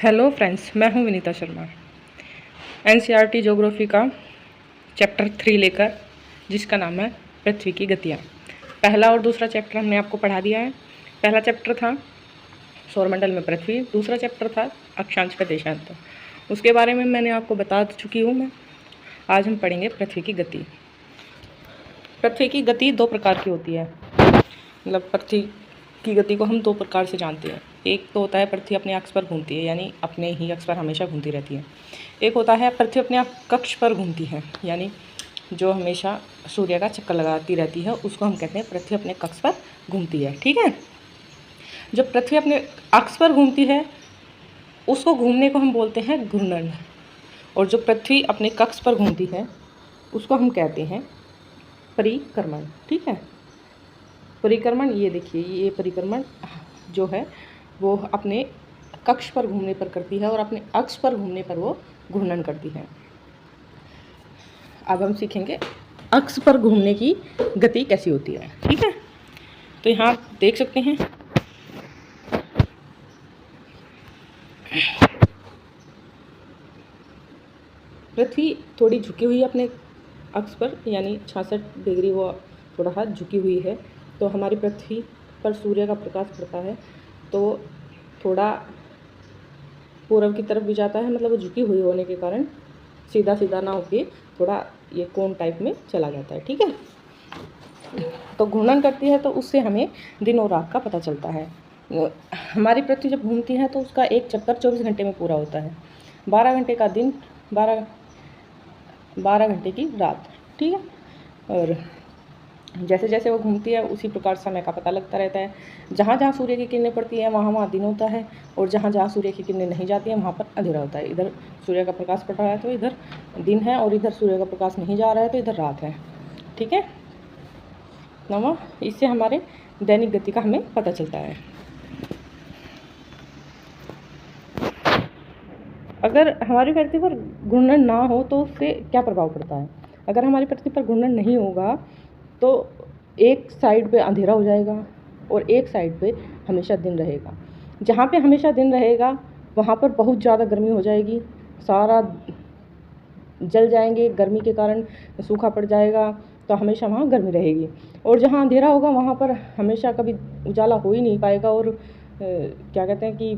Hello friends, मैं हूं Vinita Sharma. NCERT geography का चैप्टर 3 लेकर, जिसका नाम है पृथ्वी की गतियाँ। पहला और दूसरा चैप्टर हमने आपको पढ़ा दिया है। पहला चैप्टर था सौरमंडल में पृथ्वी, दूसरा चैप्टर था अक्षांश का देशांतर। उसके बारे में मैंने आपको बता चुकी हूँ मैं। आज हम पढ़ेंगे पृथ्वी की गति। पृथ्वी की गति दो प्रकार की होती है। मतलब पृथ्वी की गति को हम दो प्रकार से जानते हैं। एक तो होता है पृथ्वी अपने अक्ष पर घूमती है, यानी अपने ही अक्ष पर हमेशा घूमती रहती है। एक होता है पृथ्वी अपने कक्ष पर घूमती है, यानी जो हमेशा सूर्य का चक्कर लगाती रहती है, उसको हम कहते हैं पृथ्वी अपने कक्ष पर घूमती है। ठीक है। जब पृथ्वी अपने अक्ष पर घूमती है, उसको घूमने को हम बोलते हैं घूर्णन। और जो पृथ्वी अपने कक्ष पर घूमती है, उसको हम कहते हैं परिक्रमण। ठीक है। परिक्रमण, ये देखिए, ये परिक्रमण जो है वो अपने कक्ष पर घूमने पर करती है और अपने अक्ष पर घूमने पर वो घूर्णन करती है। अब हम सीखेंगे अक्ष पर घूमने की गति कैसी होती है। ठीक है। तो यहाँ आप देख सकते हैं पृथ्वी थोड़ी झुकी हुई है अपने अक्ष पर, यानी 66 डिग्री वो थोड़ा हाथ झुकी हुई है। तो हमारी पृथ्वी पर सूर्य का प्रकाश पड़ता है तो थोड़ा पूर्व की तरफ भी जाता है, मतलब वो झुकी हुई होने के कारण सीधा सीधा ना होके थोड़ा ये कोन टाइप में चला जाता है। ठीक है। तो घूर्णन करती है तो उससे हमें दिन और रात का पता चलता है। हमारी पृथ्वी जब घूमती है तो उसका एक चक्कर 24 घंटे में पूरा होता है। 12 घंटे का दिन, 12 घंटे की रात। ठीक है। और जैसे जैसे वो घूमती है उसी प्रकार समय का पता लगता रहता है। जहाँ जहाँ सूर्य की किरणें पड़ती हैं वहाँ वहाँ दिन होता है, और जहाँ जहाँ सूर्य की किरणें नहीं जाती हैं वहाँ पर अंधेरा होता है। इधर सूर्य का प्रकाश पड़ रहा है तो इधर दिन है, और इधर सूर्य का प्रकाश नहीं जा रहा है तो इधर रात है। ठीक है। नवा, इससे हमारे दैनिक गति का हमें पता चलता है। अगर हमारी पृथ्वी पर घूर्णन ना हो तो उससे क्या प्रभाव पड़ता है। अगर हमारी पृथ्वी पर घूर्णन नहीं होगा तो एक साइड पे अंधेरा हो जाएगा और एक साइड पे हमेशा दिन रहेगा। जहाँ पे हमेशा दिन रहेगा वहाँ पर बहुत ज़्यादा गर्मी हो जाएगी, सारा जल जाएंगे, गर्मी के कारण सूखा पड़ जाएगा, तो हमेशा वहाँ गर्मी रहेगी। और जहाँ अंधेरा होगा वहाँ पर हमेशा कभी उजाला हो ही नहीं पाएगा, और क्या कहते हैं कि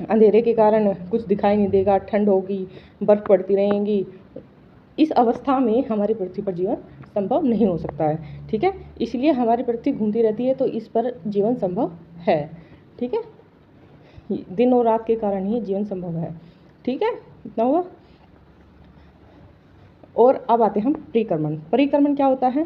अंधेरे के कारण कुछ दिखाई नहीं देगा, ठंड होगी, बर्फ़ पड़ती रहेंगी। इस अवस्था में हमारी पृथ्वी पर जीवन संभव नहीं हो सकता है। ठीक है। इसलिए हमारी पृथ्वी घूमती रहती है तो इस पर जीवन संभव है। ठीक है। दिन और रात के कारण ही जीवन संभव है। ठीक है। इतना हुआ। और अब आते हैं हम परिक्रमण। परिक्रमण क्या होता है।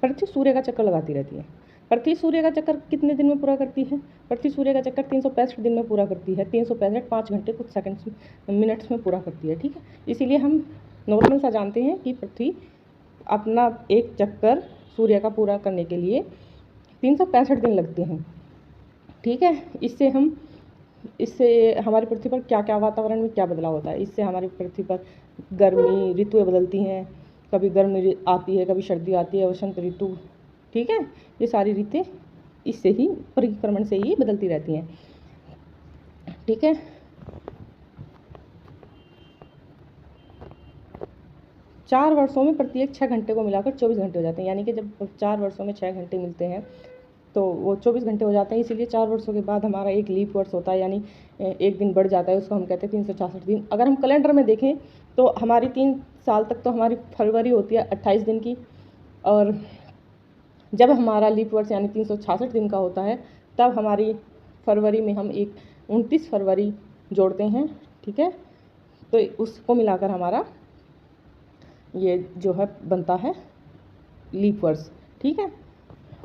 पृथ्वी सूर्य का चक्कर लगाती रहती है। पृथ्वी सूर्य का चक्कर कितने दिन में पूरा करती है। पृथ्वी सूर्य का चक्कर 365 दिन में पूरा करती है। 365 5 घंटे कुछ सेकंड्स मिनट्स में पूरा करती है। ठीक है। इसीलिए हम नॉर्मल सा जानते हैं कि पृथ्वी अपना एक चक्कर सूर्य का पूरा करने के लिए 365 दिन लगते हैं। ठीक है। इससे हमारी पृथ्वी पर क्या क्या वातावरण में क्या बदलाव होता है। इससे हमारी पृथ्वी पर गर्मी ऋतुएं बदलती हैं, कभी गर्मी आती है, कभी सर्दी आती है, वसंत ऋतु। ठीक है। ये सारी ऋतुएं इससे ही, परिक्रमण से ही बदलती रहती हैं। ठीक है। 4 वर्षों में प्रत्येक 6 घंटे को मिलाकर 24 घंटे हो जाते हैं, यानी कि जब 4 वर्षों में 6 घंटे मिलते हैं तो वो 24 घंटे हो जाते हैं। इसीलिए 4 वर्षों के बाद हमारा एक लीप वर्ष होता है, यानी एक दिन बढ़ जाता है, उसको हम कहते हैं 366 दिन। अगर हम कैलेंडर में देखें तो हमारी 3 साल तक तो हमारी फरवरी होती है 28 दिन की, और जब हमारा लीप वर्ष यानी 366 दिन का होता है तब हमारी फरवरी में हम एक 29 फरवरी जोड़ते हैं। ठीक है। तो उसको मिलाकर हमारा ये जो है बनता है लीप वर्ष। ठीक है।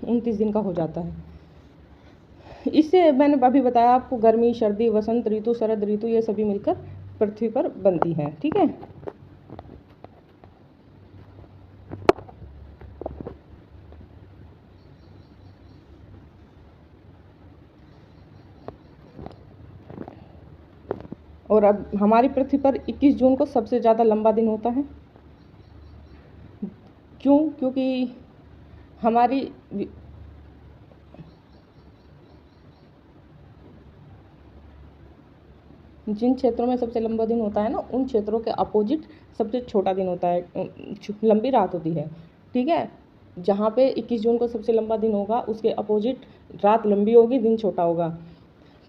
29 दिन का हो जाता है। इससे मैंने अभी बताया आपको, गर्मी सर्दी वसंत ऋतु शरद ऋतु ये सभी मिलकर पृथ्वी पर बनती हैं। ठीक है। और अब हमारी पृथ्वी पर 21 जून को सबसे ज़्यादा लंबा दिन होता है। क्यों? क्योंकि हमारी जिन क्षेत्रों में सबसे लंबा दिन होता है ना, उन क्षेत्रों के अपोजिट सबसे छोटा दिन होता है, लंबी रात होती है। ठीक है, जहाँ पे 21 जून को सबसे लंबा दिन होगा उसके अपोजिट रात लंबी होगी, दिन छोटा होगा।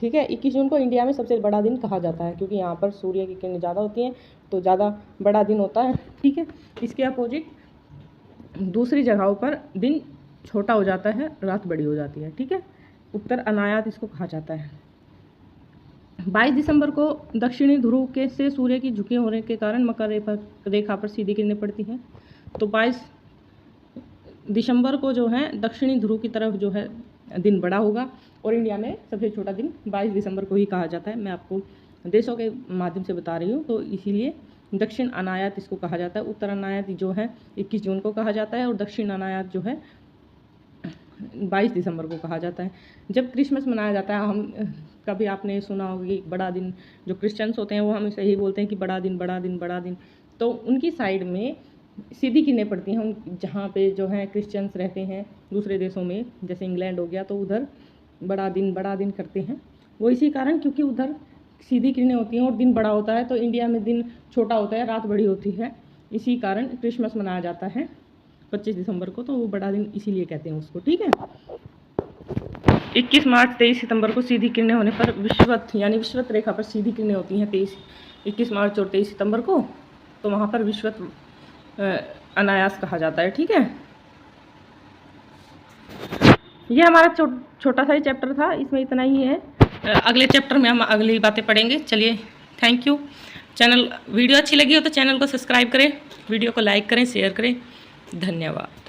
ठीक है, 21 जून को इंडिया में सबसे बड़ा दिन कहा जाता है, क्योंकि यहाँ पर सूर्य की किरणें ज़्यादा होती हैं तो ज़्यादा बड़ा दिन होता है। ठीक है, इसके अपोजिट दूसरी जगहों पर दिन छोटा हो जाता है, रात बड़ी हो जाती है। ठीक है, उत्तर अनायात इसको कहा जाता है। 22 दिसंबर को दक्षिणी ध्रुव के से सूर्य की झुके होने के कारण मकर रेखा पर सीधी किरणें पड़ती हैं। तो 22 दिसंबर को जो है दक्षिणी ध्रुव की तरफ जो है दिन बड़ा होगा, और इंडिया में सबसे छोटा दिन 22 दिसंबर को ही कहा जाता है। मैं आपको देशों के माध्यम से बता रही हूँ, तो इसीलिए दक्षिण अनायात इसको कहा जाता है। उत्तर अनायात जो है 21 जून को कहा जाता है, और दक्षिण अनायात जो है 22 दिसंबर को कहा जाता है। जब क्रिसमस मनाया जाता है, हम कभी आपने सुना होगा कि बड़ा दिन, जो क्रिश्चियंस होते हैं वो हमेशा यही बोलते हैं कि बड़ा दिन बड़ा दिन बड़ा दिन। तो उनकी साइड में सीधी किरणें पड़ती हैं, उन जहाँ पे जो है क्रिश्चियंस रहते हैं दूसरे देशों में, जैसे इंग्लैंड हो गया, तो उधर बड़ा दिन करते हैं। वो इसी कारण, क्योंकि उधर सीधी किरणें होती हैं और दिन बड़ा होता है, तो इंडिया में दिन छोटा होता है, रात बड़ी होती है। इसी कारण क्रिसमस मनाया जाता है 25 दिसंबर को, तो वो बड़ा दिन इसीलिए कहते हैं उसको। ठीक है, 21 मार्च 23 सितंबर को सीधी किरणें होने पर विषुवत यानी विषुवत रेखा पर सीधी किरणें होती हैं 21 मार्च और 23 सितंबर को, तो वहाँ पर विषुवत अनायास कहा जाता है। ठीक है, ये हमारा छोटा सा ही चैप्टर था, इसमें इतना ही है। अगले चैप्टर में हम अगली बातें पढ़ेंगे। चलिए, थैंक यू। वीडियो अच्छी लगी हो तो चैनल को सब्सक्राइब करें, वीडियो को लाइक करें, शेयर करें। धन्यवाद।